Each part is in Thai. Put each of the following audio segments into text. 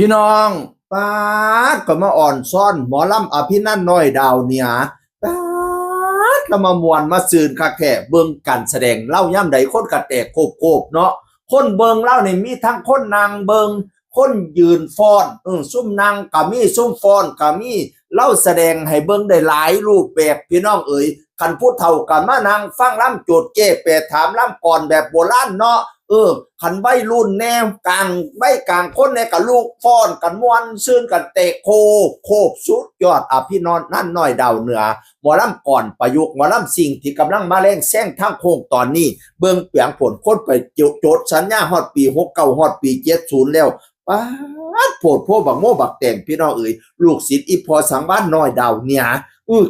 พี่น้องป้าดก็มาอ่อนซ่อนหมอลำอภินันท์น้อยดาวเนี่ยป้าดก็มามวนมาซืนคักแท้เบิ่งการแสดงเล่าย่ำใดคนกระแตกโคบเนาะคนเบิ่งเล่านี่มีทั้งคนนางเบิ่งคนยืนฟ้อนซุ่มนางก็มีซุ่มฟ้อนก็มีเล่าแสดงให้เบิ่งได้หลายรูปแบบพี่น้องเอ๋ยคันผู้เฒ่ากันมานั่งฟังล่ำโจทย์แก้แปรถามล่ำก่อนแบบโบราณเนาะขันใบรุ่นแนวกลางใบกลางคนในกับลูกฟ้อนกันมวนซื่นกันเตะโคบสุดยอดพี่นอนนั่นน้อยดาวเหนือหมอลำก่อนประยุกต์หมอลำสิ่งที่กำลังมาแรงแซงทางโค้งตอนนี้เบิ่งเปียงผลคนไปโจทย์สัญญาฮอดปี69ฮอดปี70แล้วป้าดโพดโพบักโมบักแต่งพี่น้องเอ๋ยลูกศิษย์อีพอสังบ้านน้อยดาวเนี่ย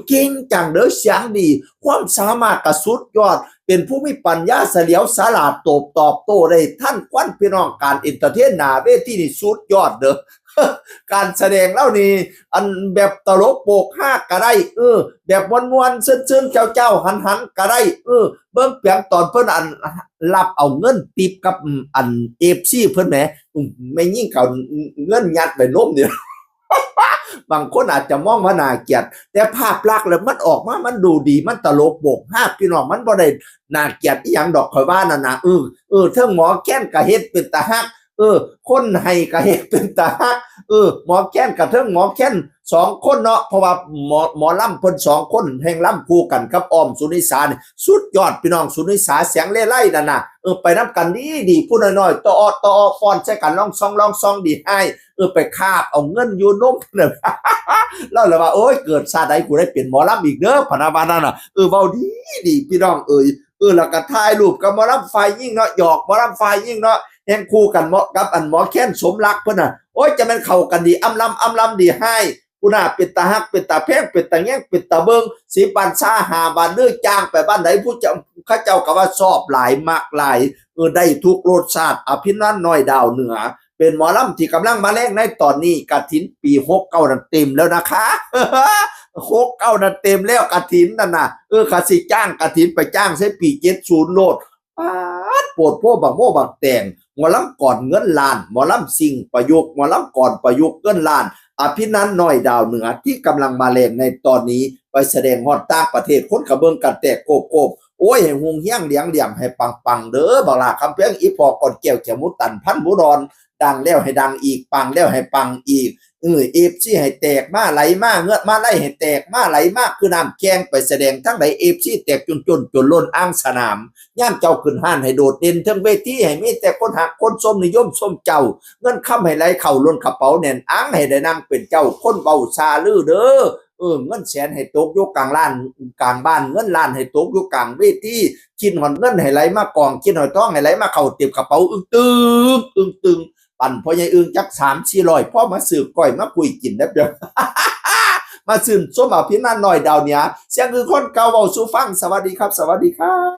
เก่งจังเด้อเสียงดีความสามารถกระสุดยอดเป็นผู้มีปัญญาเฉลียวฉลาดตอบโต้ได้ท่านควันพี่น้องการเอนเตอร์เทนหน้าเวทีนี่สุดยอดเด้อ การแสดงเล่านี่อันแบบตลกโปกฮากก็ได้แบบมวนๆซึ้นๆเจ้าหันก็ได้เบิ่งเปียงตอนเพิ่นอันรับเอาเงินติปกับอัน FC เพิ่นแหมไม่ยิ่งเขาเงินยัดไปล้มเนี่ย บางคนอาจจะมองว่าน่าเกลียดแต่ภาพลักษณ์แล้วมันออกมามันดูดีมันตลกโบกฮากพี่น้องมันบ่ได้น่าเกลียดอีหยังดอกข่อยว่านั่นน่ะเทิงหมอแค้นก็เฮ็ดเป็นตาฮักคนให้ก็เฮ็ดเป็นตาฮักหมอแค้นกับเทิงหมอแค้น2คนเนาะเพราะว่าหมอลำเพิ่น2คนแห่งลำคู่กันกับอ้อมสุนิสานี่สุดยอดพี่น้องสุนิสาเสียงเล่ไล่นั่นน่ะไปนำกันดีผู้น้อยๆตอฟ้อนใส่กันลองซองดีให้ไปคาบเอาเงินอยู่นมนั่น แล้วเลยว่าโอ้ยเกิดชาติใดกูได้เป็นหมอลำอีกเด้อพนาบานั่นน่ะเว้าดีพี่น้องแล้วก็ถ่ายรูปกับหมอลำไฟยิ่งเนาะหยอกหมอลำไฟยิ่งเนาะแห่งคู่กันเหมาะกับอันหมอแค้นสมรักเพิ่นน่ะโอ้ยจะแม่นเข้ากันดีอำลำดีให้ผู้น่าเป็นตาฮักเป็นตาแพงเป็นตาแง่งเป็นตาเบิง10 บาท5บาทเด้อจ้างไปบ้านไหนผู้เจ้าเขาเจ้าก็ว่าชอบหลายมากหลายได้ทุกรสชาติอภินันท์น้อยดาวเหนือเป็นหมอลำที่กำลังมาแรงในตอนนี้กฐินปี69นั่นเต็มแล้วนะคะ69นั่นเต็มแล้วกฐินนั่นน่ะเขาสิจ้างกฐินไปจ้างใช้ปี70โลดป๊าดโปวดโพบักโมบักแต่งหมอลำก่อนเงินล้านหมอลำสิ่งประยุกต์หมอลำก่อนประยุกต์เงินล้านอภินันท์น้อยดาวเหนือที่กำลังมาแรงในตอนนี้ไปแสดงฮอดต่างประเทศคนกระเบิงกันแตกโกบโอ้ยให้ฮวงเฮียงเหลียงให้ปังเด้อบักล่ะคำเพียงอีพอก่อนแก้วแขมุตันพันหมูดอนดังแล้วให้ดังอีกปังแล้วให้ปังอีกFC ให้แตกมาไหลมาเงือดมาไหลให้แตกมาไหลมากคือน้ำแกงไปแสดงทั้งใด FC แตกจนล้นอ้างสนามย่ามเจ้าขึ้นห้านให้โดดเด่นทั้งเวทีให้มีแต่คนหักคนส้มนิยมส้มเจ้าเงินค้ำให้ไหลเข้าล้นกระเป๋าแน่นอ้างให้ได้นั่งเป็นเจ้าคนเบาซาลือเด้อเงินแสนให้ตกอยู่กลางล้านกลางบ้านเงินล้านให้ตกอยู่กลางเวทีกินหอนเงินให้ไหลมากองกินหอยทองให้ไหลมาเข้าเต็มกระเป๋าตึงปั่นพ่อใหญ่จัก3-400พ่อมาสืบก้อยมาคุยกินได้เด้อ มาสืบส้มอภินันท์น้อยดาวเนี่ยเสียงคือคนเก่าเว้าสู่ฟังสวัสดีครับ